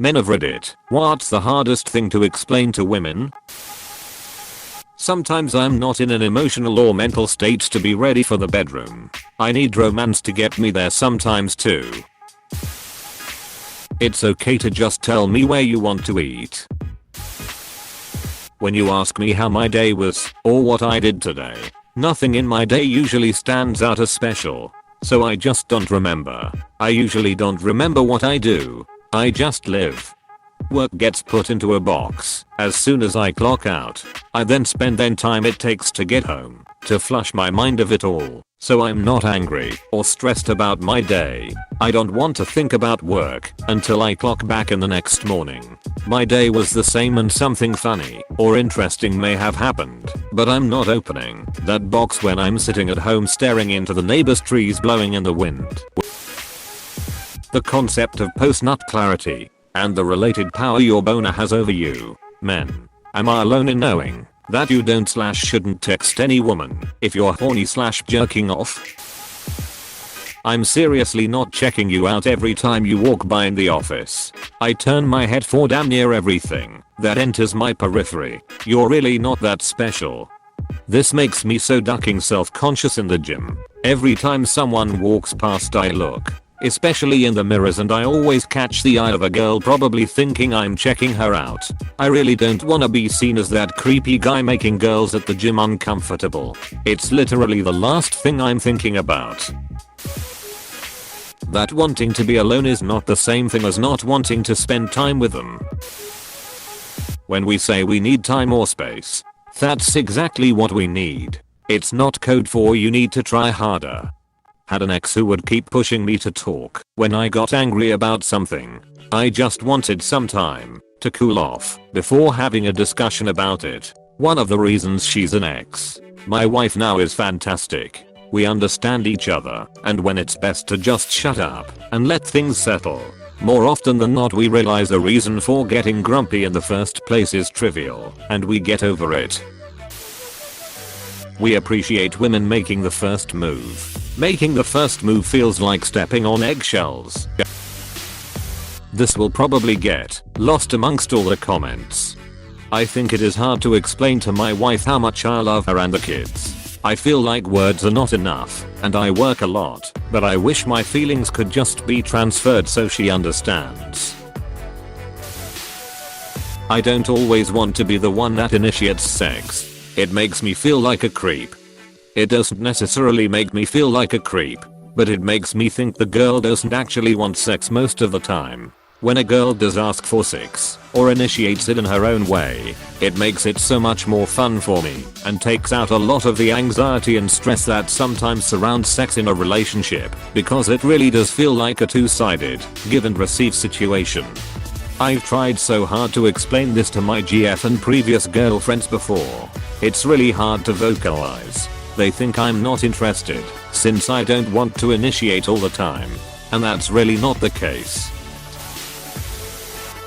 Men of Reddit, what's the hardest thing to explain to women? Sometimes I'm not in an emotional or mental state to be ready for the bedroom. I need romance to get me there sometimes too. It's okay to just tell me where you want to eat. When you ask me how my day was, or what I did today, nothing in my day usually stands out as special. So I just don't remember. I usually don't remember what I do. I just live. Work gets put into a box as soon as I clock out. I then spend the time it takes to get home to flush my mind of it all, so I'm not angry or stressed about my day. I don't want to think about work until I clock back in the next morning. My day was the same and something funny or interesting may have happened, but I'm not opening that box when I'm sitting at home staring into the neighbor's trees blowing in the wind. The concept of post-nut clarity and the related power your boner has over you. Men, am I alone in knowing that you don't/shouldn't text any woman if you're horny/jerking off? I'm seriously not checking you out every time you walk by in the office. I turn my head for damn near everything that enters my periphery. You're really not that special. This makes me so ducking self-conscious in the gym. Every time someone walks past I look, especially in the mirrors, and I always catch the eye of a girl probably thinking I'm checking her out. I really don't wanna be seen as that creepy guy making girls at the gym uncomfortable. It's literally the last thing I'm thinking about. That wanting to be alone is not the same thing as not wanting to spend time with them. When we say we need time or space, that's exactly what we need. It's not code for you need to try harder. Had an ex who would keep pushing me to talk when I got angry about something. I just wanted some time to cool off before having a discussion about it. One of the reasons she's an ex. My wife now is fantastic. We understand each other, and when it's best to just shut up and let things settle, more often than not we realize the reason for getting grumpy in the first place is trivial, and we get over it. We appreciate women making the first move. Making the first move feels like stepping on eggshells. This will probably get lost amongst all the comments. I think it is hard to explain to my wife how much I love her and the kids. I feel like words are not enough, and I work a lot, but I wish my feelings could just be transferred so she understands. I don't always want to be the one that initiates sex. It makes me feel like a creep. It doesn't necessarily make me feel like a creep, but it makes me think the girl doesn't actually want sex most of the time. When a girl does ask for sex, or initiates it in her own way, it makes it so much more fun for me, and takes out a lot of the anxiety and stress that sometimes surrounds sex in a relationship, because it really does feel like a two-sided, give and receive situation. I've tried so hard to explain this to my GF and previous girlfriends before. It's really hard to vocalize. They think I'm not interested, since I don't want to initiate all the time. And that's really not the case.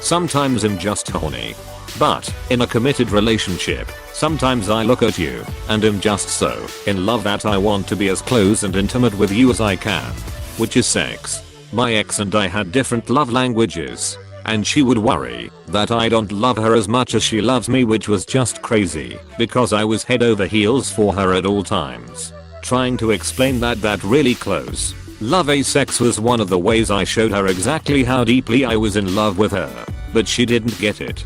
Sometimes I'm just horny. But, in a committed relationship, sometimes I look at you, and am just so in love that I want to be as close and intimate with you as I can. Which is sex. My ex and I had different love languages. And she would worry that I don't love her as much as she loves me, which was just crazy because I was head over heels for her at all times. Trying to explain that really close love sex was one of the ways I showed her exactly how deeply I was in love with her, but she didn't get it.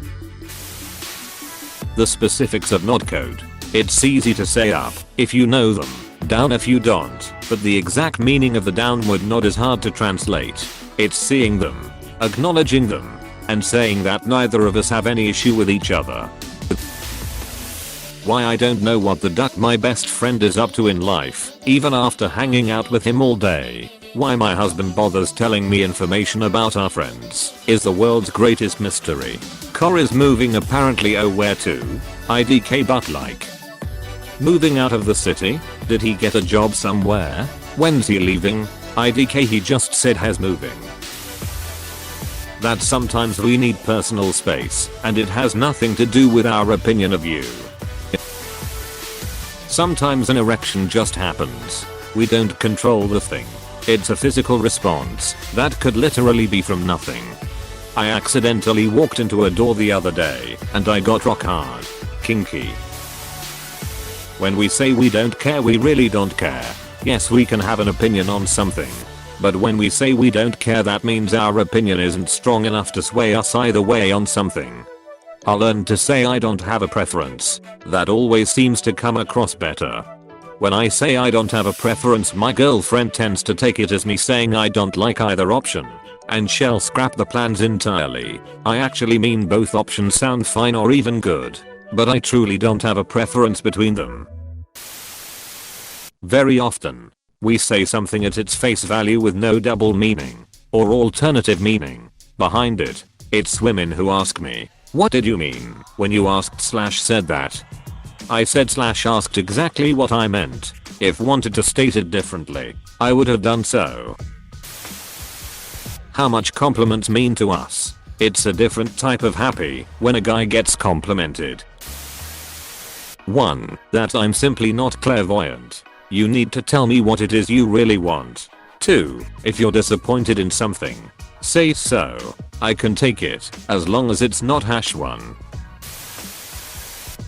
The specifics of not code. It's easy to say up if you know them, down if you don't, but the exact meaning of the downward nod is hard to translate. It's seeing them, acknowledging them, and saying that neither of us have any issue with each other. Why I don't know what the duck my best friend is up to in life, even after hanging out with him all day. Why my husband bothers telling me information about our friends is the world's greatest mystery. Cor is moving apparently. Oh, where to? IDK, but like. Moving out of the city? Did he get a job somewhere? When's he leaving? IDK, he just said he's moving. That sometimes we need personal space, and it has nothing to do with our opinion of you. Sometimes an erection just happens. We don't control the thing. It's a physical response that could literally be from nothing. I accidentally walked into a door the other day and I got rock hard. Kinky. When we say we don't care, we really don't care. Yes, we can have an opinion on something. But when we say we don't care, that means our opinion isn't strong enough to sway us either way on something. I'll learn to say I don't have a preference. That always seems to come across better. When I say I don't have a preference, my girlfriend tends to take it as me saying I don't like either option, and she'll scrap the plans entirely. I actually mean both options sound fine or even good, but I truly don't have a preference between them. Very often, we say something at its face value with no double meaning or alternative meaning behind it. It's women who ask me, "What did you mean when you asked/said that?" I said/asked exactly what I meant. If wanted to state it differently, I would have done so. How much compliments mean to us. It's a different type of happy when a guy gets complimented. 1. That I'm simply not clairvoyant. You need to tell me what it is you really want. 2. If you're disappointed in something, say so. I can take it, as long as it's not #1.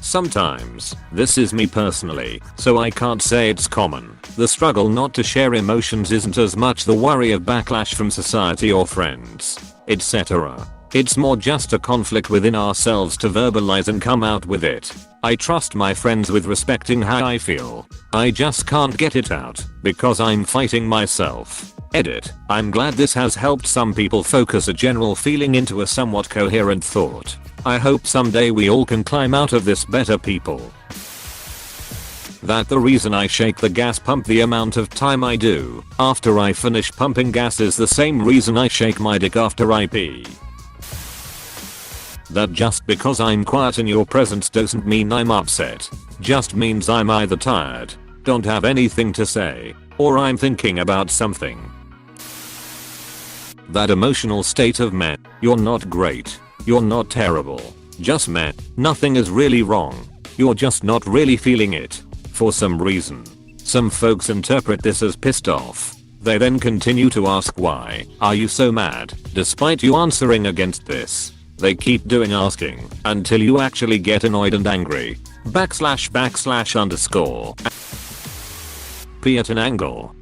Sometimes, this is me personally, so I can't say it's common. The struggle not to share emotions isn't as much the worry of backlash from society or friends, etc. It's more just a conflict within ourselves to verbalize and come out with it. I trust my friends with respecting how I feel. I just can't get it out, because I'm fighting myself. Edit. I'm glad this has helped some people focus a general feeling into a somewhat coherent thought. I hope someday we all can climb out of this better people. That the reason I shake the gas pump the amount of time I do after I finish pumping gas is the same reason I shake my dick after I pee. That just because I'm quiet in your presence doesn't mean I'm upset. Just means I'm either tired, don't have anything to say, or I'm thinking about something. That emotional state of meh. You're not great. You're not terrible. Just meh. Nothing is really wrong. You're just not really feeling it. For some reason. Some folks interpret this as pissed off. They then continue to ask, why are you so mad? Despite you answering against this. They keep doing asking until you actually get annoyed and angry. / _. P at an angle.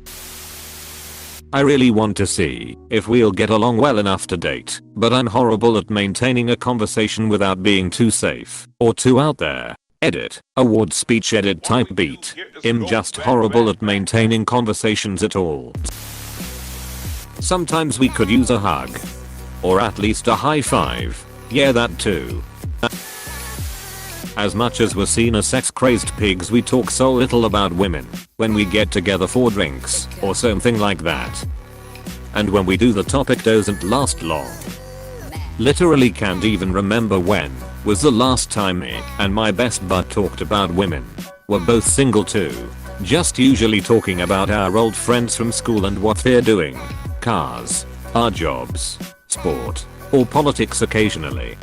I really want to see if we'll get along well enough to date, but I'm horrible at maintaining a conversation without being too safe or too out there. Edit. Award speech edit type beat. I'm just horrible at maintaining conversations at all. Sometimes we could use a hug. Or at least a high five. Yeah, that too. As much as we're seen as sex-crazed pigs, we talk so little about women when we get together for drinks or something like that. And when we do, the topic doesn't last long. Literally can't even remember when was the last time me and my best bud talked about women. We're both single too. Just usually talking about our old friends from school and what they're doing. Cars. Our jobs. Sport. Or politics occasionally.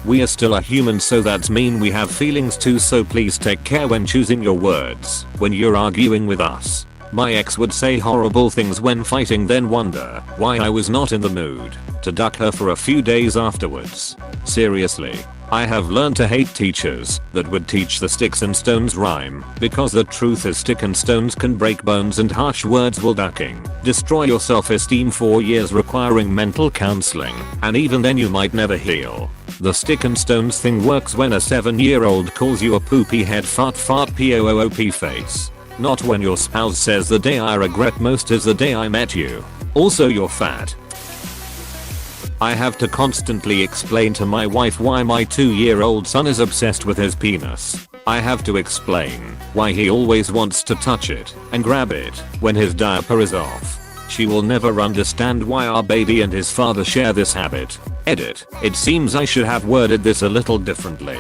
We are still a human, so that's mean we have feelings too, so please take care when choosing your words when you're arguing with us. My ex would say horrible things when fighting, then wonder why I was not in the mood to duck her for a few days afterwards. Seriously, I have learned to hate teachers that would teach the sticks and stones rhyme, because the truth is stick and stones can break bones and harsh words will destroy your self-esteem for years, requiring mental counseling, and even then you might never heal. The stick and stones thing works when a 7-year-old calls you a poopy head fart poop face. Not when your spouse says the day I regret most is the day I met you. Also, you're fat. I have to constantly explain to my wife why my 2-year-old son is obsessed with his penis. I have to explain why he always wants to touch it and grab it when his diaper is off. She will never understand why our baby and his father share this habit. Edit. It seems I should have worded this a little differently.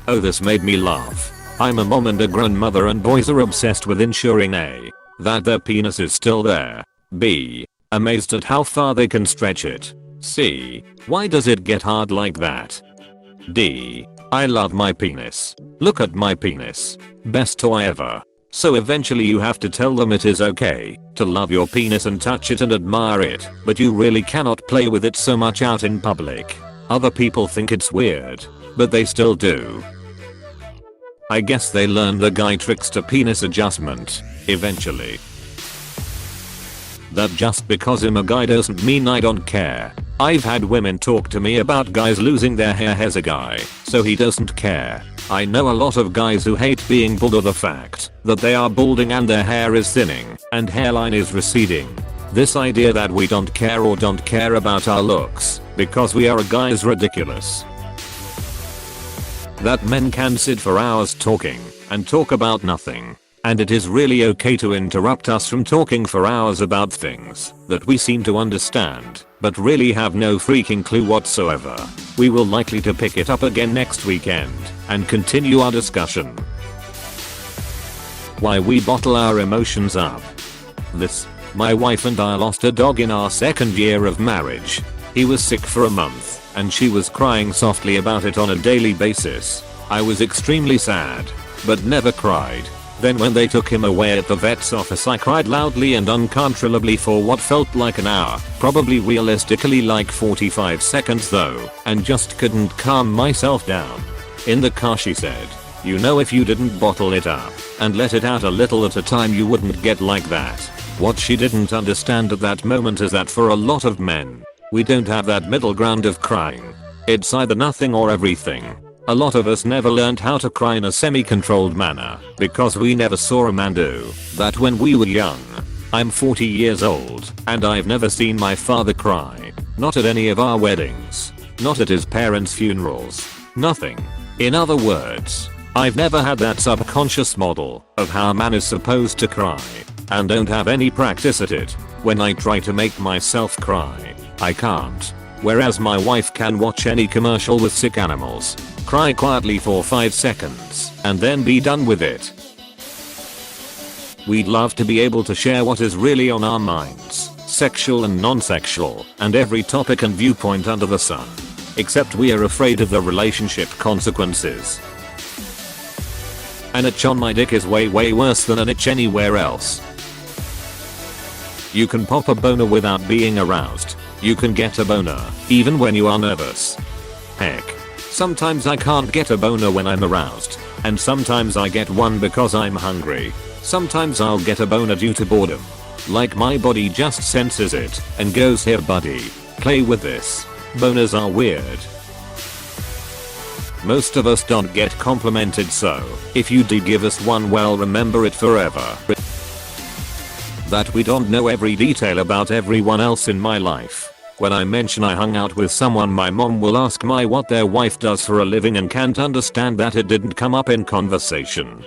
Oh, this made me laugh. I'm a mom and a grown mother, and boys are obsessed with ensuring A. that their penis is still there. B. amazed at how far they can stretch it. C. why does it get hard like that? D. I love my penis. Look at my penis. Best toy ever. So eventually you have to tell them it is okay to love your penis and touch it and admire it, but you really cannot play with it so much out in public. Other people think it's weird, but they still do. I guess they learn the guy tricks to penis adjustment eventually. That just because I'm a guy doesn't mean I don't care. I've had women talk to me about guys losing their hair as a guy, so he doesn't care. I know a lot of guys who hate being bald or the fact that they are balding and their hair is thinning and hairline is receding. This idea that we don't care or don't care about our looks because we are a guy is ridiculous. That men can sit for hours talking and talk about nothing. And it is really okay to interrupt us from talking for hours about things that we seem to understand, but really have no freaking clue whatsoever. We will likely to pick it up again next weekend and continue our discussion. Why we bottle our emotions up. My wife and I lost a dog in our second year of marriage. He was sick for a month and she was crying softly about it on a daily basis. I was extremely sad, but never cried. Then when they took him away at the vet's office I cried loudly and uncontrollably for what felt like an hour, probably realistically like 45 seconds though, and just couldn't calm myself down. In the car she said, you know, if you didn't bottle it up and let it out a little at a time you wouldn't get like that. What she didn't understand at that moment is that for a lot of men, we don't have that middle ground of crying. It's either nothing or everything. A lot of us never learned how to cry in a semi-controlled manner because we never saw a man do that when we were young. I'm 40 years old and I've never seen my father cry. Not at any of our weddings. Not at his parents' funerals. Nothing. In other words, I've never had that subconscious model of how a man is supposed to cry and don't have any practice at it. When I try to make myself cry, I can't. Whereas my wife can watch any commercial with sick animals, cry quietly for 5 seconds, and then be done with it. We'd love to be able to share what is really on our minds, sexual and non-sexual, and every topic and viewpoint under the sun. Except we are afraid of the relationship consequences. An itch on my dick is way worse than an itch anywhere else. You can pop a boner without being aroused. You can get a boner, even when you are nervous. Heck, sometimes I can't get a boner when I'm aroused, and sometimes I get one because I'm hungry. Sometimes I'll get a boner due to boredom. Like my body just senses it and goes, here buddy, play with this. Boners are weird. Most of us don't get complimented, so if you did give us one, well, remember it forever. That we don't know every detail about everyone else in my life. When I mention I hung out with someone, my mom will ask me what their wife does for a living and can't understand that it didn't come up in conversation.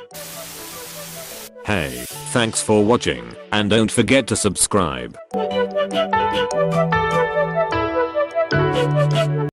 Hey, thanks for watching, and don't forget to subscribe.